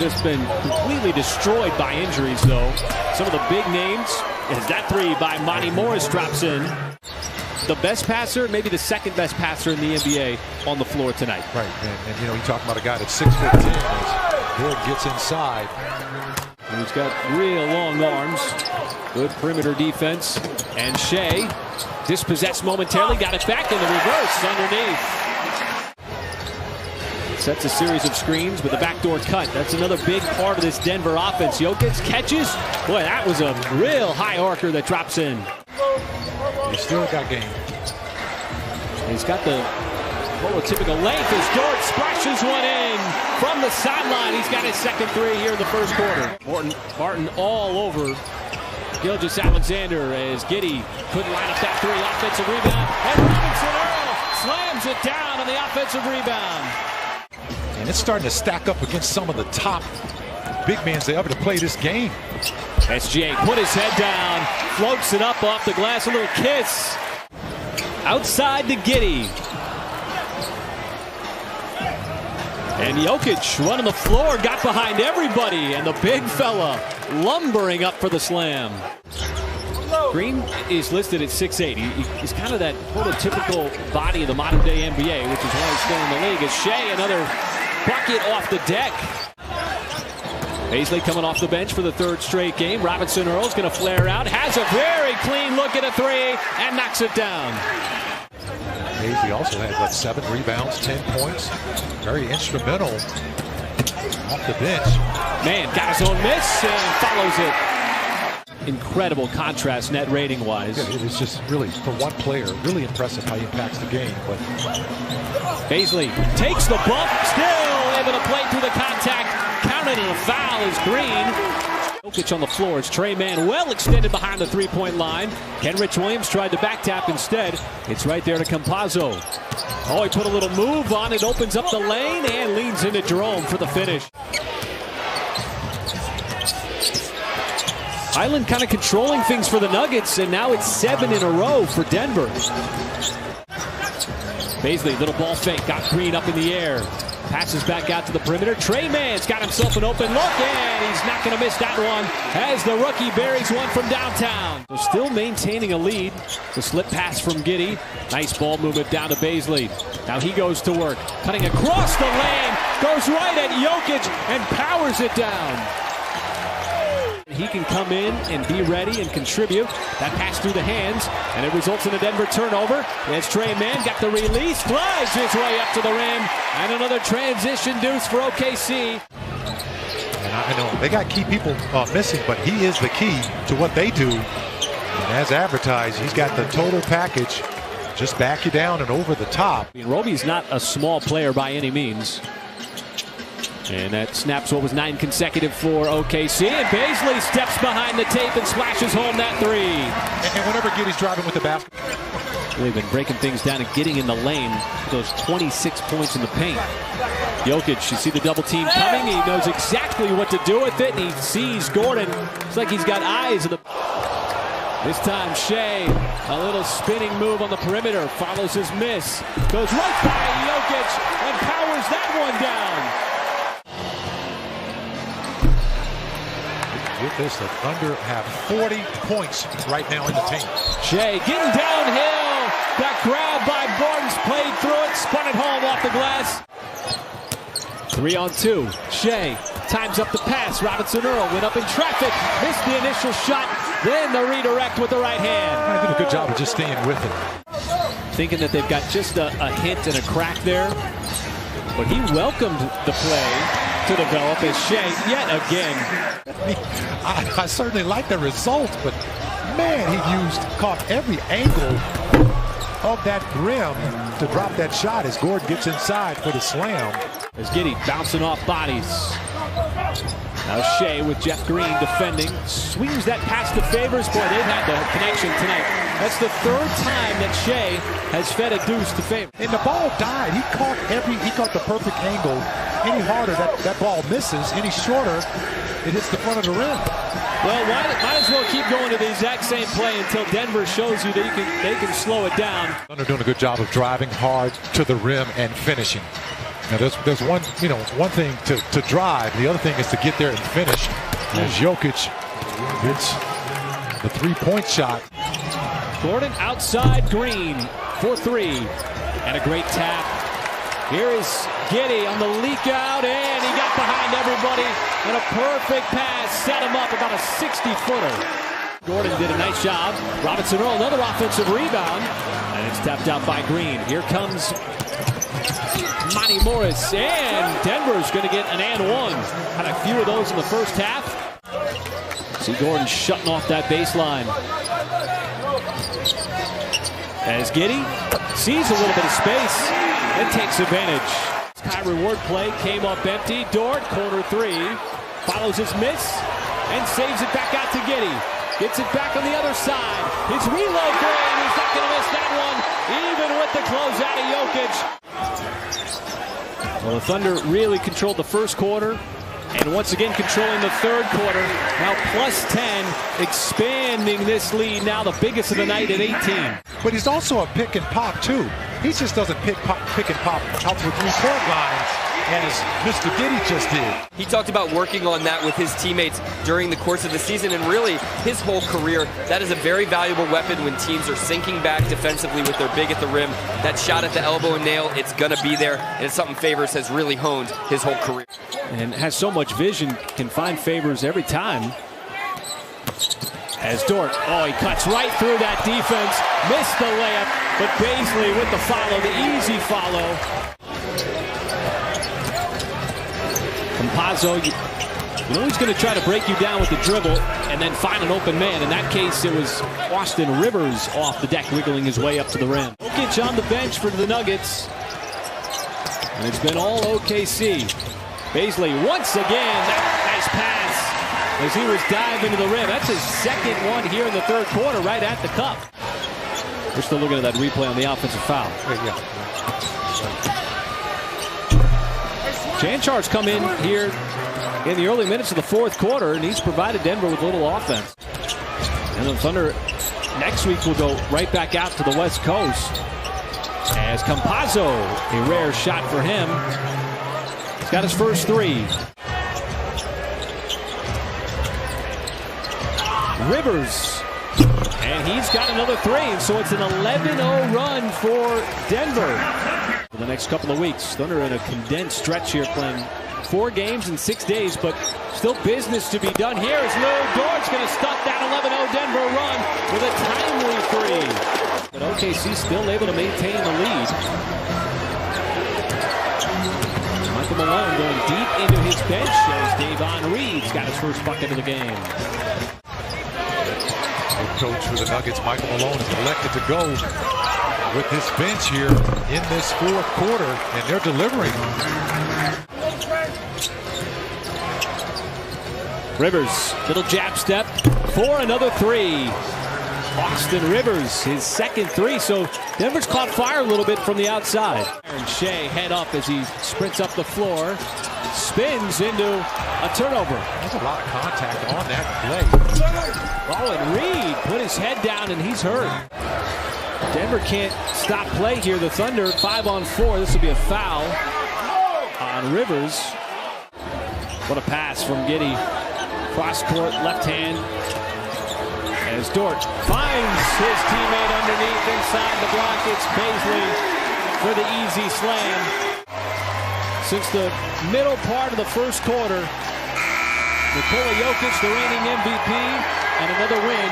just been completely destroyed by injuries, though. Some of the big names, as that three by Monty Morris drops in. The best passer, maybe the second best passer in the NBA on the floor tonight. Right, and you know, you're talking about a guy that's 6'10", as Gord gets inside. He's got real long arms. Good perimeter defense. And Shea, dispossessed momentarily, got it back in the reverse underneath. Sets a series of screens with a backdoor cut. That's another big part of this Denver offense. Jokic catches. Boy, that was a real high arcer that drops in. He still got game. He's got the prototypical length as Dort splashes one in from the sideline. He's got his second three here in the first quarter. Martin all over Gilgeous-Alexander as Giddey couldn't line up that three. Offensive rebound. And Robinson Earl slams it down on the offensive rebound. And it's starting to stack up against some of the top big men they ever to play this game. SGA put his head down, floats it up off the glass, a little kiss. Outside to Giddey. And Jokic running the floor, got behind everybody, and the big fella lumbering up for the slam. Green is listed at 6'8". He's kind of that prototypical body of the modern day NBA, which is why he's still in the league. As Shea, another bucket off the deck. Bazley coming off the bench for the third straight game. Robinson Earl's going to flare out, has a very clean look at a three, and knocks it down. Bazley also had, 7 rebounds, 10 points. Very instrumental off the bench. Man, got his own miss and follows it. Incredible contrast net rating-wise. Yeah, it was just really, for one player, really impressive how he impacts the game. But Bazley takes the bump, still able to play through the contact. Counted and a foul is Green. Jokic on the floor as Tre Mann well extended behind the three-point line. Kenrich Williams tried to back tap instead. It's right there to Campazzo. Oh, he put a little move on it, opens up the lane and leans into Jerome for the finish. Highland kind of controlling things for the Nuggets, and now it's 7 in a row for Denver. Bazley, little ball fake, got Green up in the air. Passes back out to the perimeter. Tre Mann's got himself an open look, and he's not going to miss that one as the rookie buries one from downtown. So still maintaining a lead. The slip pass from Giddey. Nice ball movement down to Bazley. Now he goes to work. Cutting across the lane. Goes right at Jokic and powers it down. He can come in and be ready and contribute. That pass through the hands, and it results in a Denver turnover. As Tre Mann got the release, slides his way up to the rim, and another transition deuce for OKC. And I know they got key people missing, but he is the key to what they do. And as advertised, he's got the total package. Just back you down and over the top. Roby's not a small player by any means. And that snaps what was 9 consecutive for OKC. And Bazley steps behind the tape and splashes home that three. And whenever Giddey's driving with the basket. They've been breaking things down and getting in the lane. Those 26 points in the paint. Jokic, you see the double team coming. He knows exactly what to do with it. And he sees Gordon. It's like he's got eyes. This time Shea, a little spinning move on the perimeter. Follows his miss. Goes right by Jokic and powers that one down. With this, the Thunder have 40 points right now in the tank. Shea getting downhill. Got grabbed by Barnes, played through it, spun it home off the glass. 3-on-2. Shea times up the pass. Robinson Earl went up in traffic, missed the initial shot, then the redirect with the right hand. I did a good job of just staying with it. Thinking that they've got just a hint and a crack there. But he welcomed the play to develop as Shea yet again. I certainly like the result, but man, he caught every angle of that rim to drop that shot as Gordon gets inside for the slam. As Giddey bouncing off bodies. Now Shea with Jeff Green defending. Swings that pass to Favors. Boy, they've had the connection tonight. That's the third time that Shea has fed a deuce to Favors. And the ball died. He caught the perfect angle. Any harder, that ball misses. Any shorter, it hits the front of the rim. Well, might as well keep going to the exact same play until Denver shows you that they can slow it down. They're doing a good job of driving hard to the rim and finishing. Now there's one thing to drive. The other thing is to get there and finish. As Jokic hits the three-point shot. Gordon outside Green for three. And a great tap. Here is Giddey on the leak out, and he got behind everybody. And a perfect pass set him up about a 60-footer. Gordon did a nice job. Robinson Earl, another offensive rebound. And it's tapped out by Green. Here comes Monty Morris, and Denver's going to get an and one. Had a few of those in the first half. See Gordon shutting off that baseline. As Giddey sees a little bit of space and takes advantage. Kyrie Ward play came up empty. Dort, corner three, follows his miss and saves it back out to Giddey. Gets it back on the other side. His reload three, and he's not going to miss that one, even with the closeout of Jokic. Well, the Thunder really controlled the first quarter, and once again controlling the third quarter. Now plus 10, expanding this lead, now the biggest of the night at 18. But he's also a pick and pop too. He just doesn't pick and pop out to the three-point line as Mr. Giddey just did. He talked about working on that with his teammates during the course of the season, and really his whole career. That is a very valuable weapon when teams are sinking back defensively with their big at the rim. That shot at the elbow and nail, it's going to be there, and it's something Favors has really honed his whole career. And has so much vision, can find Favors every time. As Dort, he cuts right through that defense, missed the layup, but Bazley with the follow, the easy follow. Campazzo, you know he's going to try to break you down with the dribble and then find an open man. In that case, it was Austin Rivers off the deck, wiggling his way up to the rim. Jokic on the bench for the Nuggets. And it's been all OKC. Bazley once again, that nice pass as he was diving to the rim. That's his second one here in the third quarter, right at the cup. We're still looking at that replay on the offensive foul. Janchar's come in here in the early minutes of the fourth quarter, and he's provided Denver with a little offense. And the Thunder next week will go right back out to the West Coast as Campazzo, a rare shot for him. He's got his first three. Rivers, and he's got another three, and so it's an 11-0 run for Denver. For the next couple of weeks, Thunder in a condensed stretch here, playing 4 games in 6 days, but still business to be done. Here is Lou Dort's going to stop that 11-0 Denver run with a timely three. But OKC still able to maintain the lead. Michael Malone going deep into his bench as Davon Reed's got his first bucket of the game. Coach for the Nuggets, Michael Malone, is elected to go with this bench here in this fourth quarter, and they're delivering. Rivers, little jab step for another three. Austin Rivers, his second three, so Denver's caught fire a little bit from the outside. And Shea head up as he sprints up the floor, spins into a turnover. There's a lot of contact on that play. And Reed put his head down, and he's hurt. Denver can't stop play here. The Thunder 5-on-4. This will be a foul on Rivers. What a pass from Giddey. Cross court, left hand. As Dort finds his teammate underneath inside the block. It's Bazley for the easy slam. Since the middle part of the first quarter, Nikola Jokic, the reigning MVP, and another win.